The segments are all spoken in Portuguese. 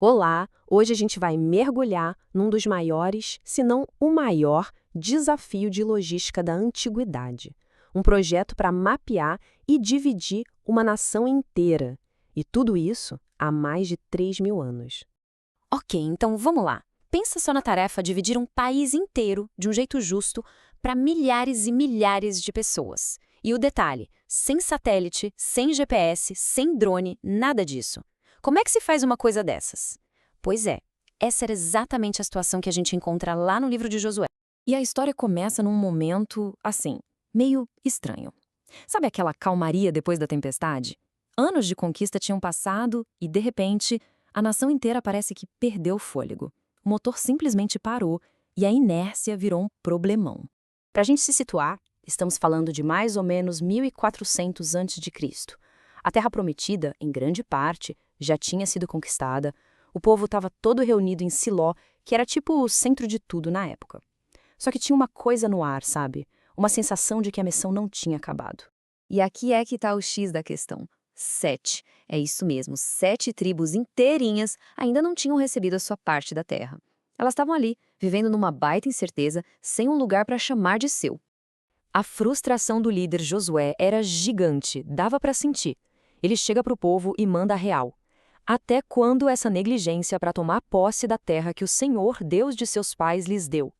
Olá! Hoje a gente vai mergulhar num dos maiores, se não o maior, desafio de logística da antiguidade. Um projeto para mapear e dividir uma nação inteira. E tudo isso há mais de 3.000 anos. Ok, então vamos lá. Pensa só na tarefa de dividir um país inteiro de um jeito justo para milhares e milhares de pessoas. E o detalhe, sem satélite, sem GPS, sem drone, nada disso. Como é que se faz uma coisa dessas? Pois é, essa era exatamente a situação que a gente encontra lá no livro de Josué. E a história começa num momento, assim, meio estranho. Sabe aquela calmaria depois da tempestade? Anos de conquista tinham passado e, de repente, a nação inteira parece que perdeu o fôlego. O motor simplesmente parou e a inércia virou um problemão. Para a gente se situar, estamos falando de mais ou menos 1400 a.C. A Terra Prometida, em grande parte, já tinha sido conquistada. O povo estava todo reunido em Siló, que era tipo o centro de tudo na época. Só que tinha uma coisa no ar, sabe? Uma sensação de que a missão não tinha acabado. E aqui é que está o X da questão. 7. É isso mesmo, 7 tribos inteirinhas ainda não tinham recebido a sua parte da terra. Elas estavam ali, vivendo numa baita incerteza, sem um lugar para chamar de seu. A frustração do líder Josué era gigante, dava para sentir. Ele chega para o povo e manda a real. Até quando essa negligência para tomar posse da terra que o Senhor, Deus de seus pais, lhes deu?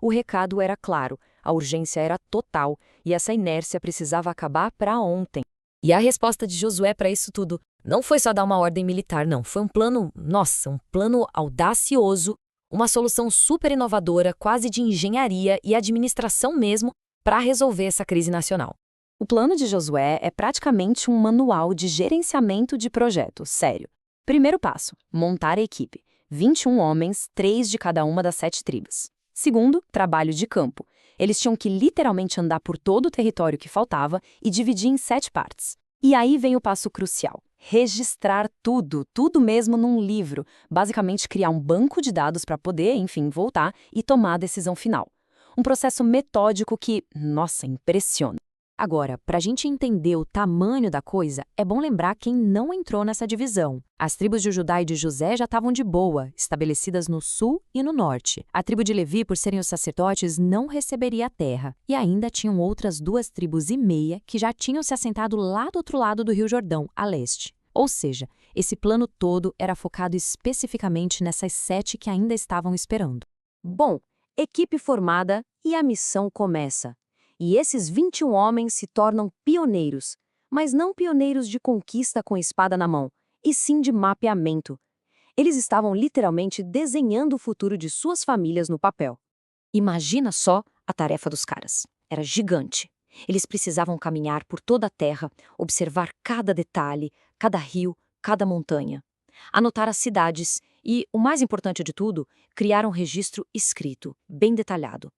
O recado era claro, a urgência era total e essa inércia precisava acabar para ontem. E a resposta de Josué para isso tudo não foi só dar uma ordem militar, não. Foi um plano, nossa, um plano audacioso, uma solução super inovadora, quase de engenharia e administração mesmo, para resolver essa crise nacional. O plano de Josué é praticamente um manual de gerenciamento de projetos, sério. Primeiro passo, montar a equipe. 21 homens, 3 de cada uma das 7 tribos. Segundo, trabalho de campo. Eles tinham que literalmente andar por todo o território que faltava e dividir em 7 partes. E aí vem o passo crucial. Registrar tudo, tudo mesmo num livro. Basicamente criar um banco de dados para poder, enfim, voltar e tomar a decisão final. Um processo metódico que, nossa, impressiona. Agora, para a gente entender o tamanho da coisa, é bom lembrar quem não entrou nessa divisão. As tribos de Judá e de José já estavam de boa, estabelecidas no sul e no norte. A tribo de Levi, por serem os sacerdotes, não receberia a terra. E ainda tinham outras 2,5 tribos que já tinham se assentado lá do outro lado do Rio Jordão, a leste. Ou seja, esse plano todo era focado especificamente nessas 7 que ainda estavam esperando. Bom, equipe formada e a missão começa. E esses 21 homens se tornam pioneiros, mas não pioneiros de conquista com espada na mão, e sim de mapeamento. Eles estavam literalmente desenhando o futuro de suas famílias no papel. Imagina só a tarefa dos caras. Era gigante. Eles precisavam caminhar por toda a terra, observar cada detalhe, cada rio, cada montanha. Anotar as cidades e, o mais importante de tudo, criar um registro escrito, bem detalhado.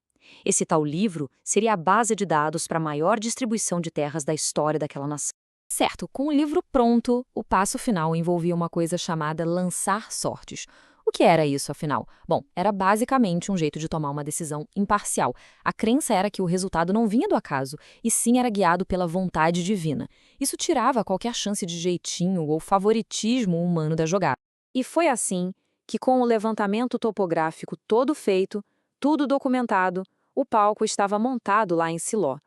Esse tal livro seria a base de dados para a maior distribuição de terras da história daquela nação. Certo, com o livro pronto, o passo final envolvia uma coisa chamada lançar sortes. O que era isso, afinal? Bom, era basicamente um jeito de tomar uma decisão imparcial. A crença era que o resultado não vinha do acaso, e sim era guiado pela vontade divina. Isso tirava qualquer chance de jeitinho ou favoritismo humano da jogada. E foi assim que, com o levantamento topográfico todo feito, tudo documentado, o palco estava montado lá em Siló.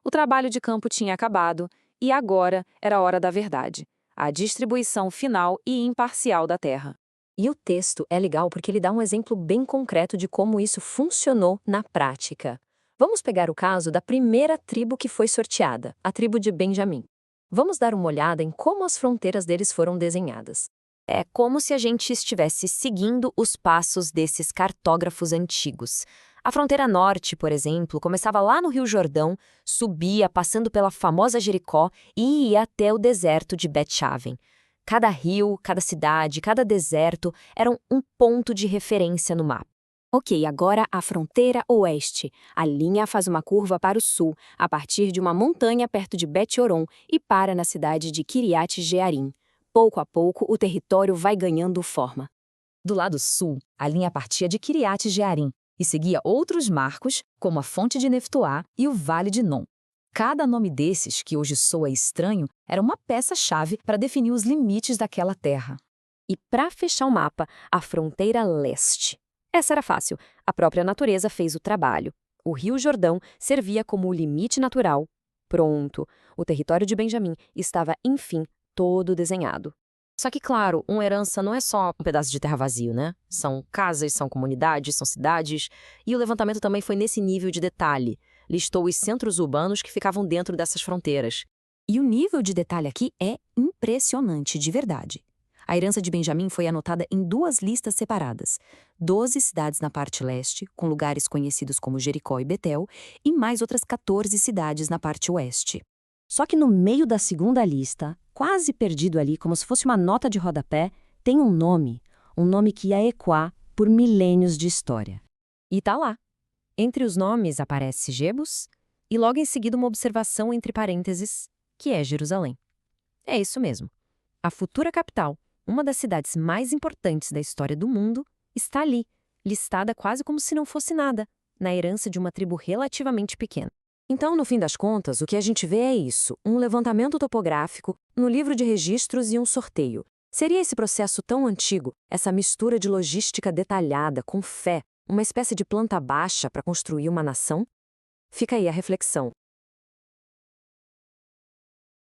O trabalho de campo tinha acabado e agora era a hora da verdade, a distribuição final e imparcial da terra. E o texto é legal porque ele dá um exemplo bem concreto de como isso funcionou na prática. Vamos pegar o caso da primeira tribo que foi sorteada, a tribo de Benjamim. Vamos dar uma olhada em como as fronteiras deles foram desenhadas. É como se a gente estivesse seguindo os passos desses cartógrafos antigos. A fronteira norte, por exemplo, começava lá no Rio Jordão, subia passando pela famosa Jericó e ia até o deserto de Bet-Aven. Cada rio, cada cidade, cada deserto eram um ponto de referência no mapa. Ok, agora a fronteira oeste. A linha faz uma curva para o sul, a partir de uma montanha perto de Bet-Horon e para na cidade de Kiriat Jearim. Pouco a pouco, o território vai ganhando forma. Do lado sul, a linha partia de Kiriat Jearim e seguia outros marcos, como a fonte de Neftoá e o Vale de Non. Cada nome desses, que hoje soa estranho, era uma peça-chave para definir os limites daquela terra. E para fechar o mapa, a fronteira leste. Essa era fácil, a própria natureza fez o trabalho. O Rio Jordão servia como o limite natural. Pronto, o território de Benjamim estava, enfim, todo desenhado. Só que, claro, uma herança não é só um pedaço de terra vazio, né? São casas, são comunidades, são cidades. E o levantamento também foi nesse nível de detalhe. Listou os centros urbanos que ficavam dentro dessas fronteiras. E o nível de detalhe aqui é impressionante, de verdade. A herança de Benjamim foi anotada em 2 listas separadas. 12 cidades na parte leste, com lugares conhecidos como Jericó e Betel, e mais outras 14 cidades na parte oeste. Só que no meio da segunda lista, quase perdido ali, como se fosse uma nota de rodapé, tem um nome que ia ecoar por milênios de história. E tá lá. Entre os nomes aparece Jebus e logo em seguida uma observação entre parênteses, que é Jerusalém. É isso mesmo. A futura capital, uma das cidades mais importantes da história do mundo, está ali, listada quase como se não fosse nada, na herança de uma tribo relativamente pequena. Então, no fim das contas, o que a gente vê é isso, um levantamento topográfico, no livro de registros e um sorteio. Seria esse processo tão antigo, essa mistura de logística detalhada com fé, uma espécie de planta baixa para construir uma nação? Fica aí a reflexão.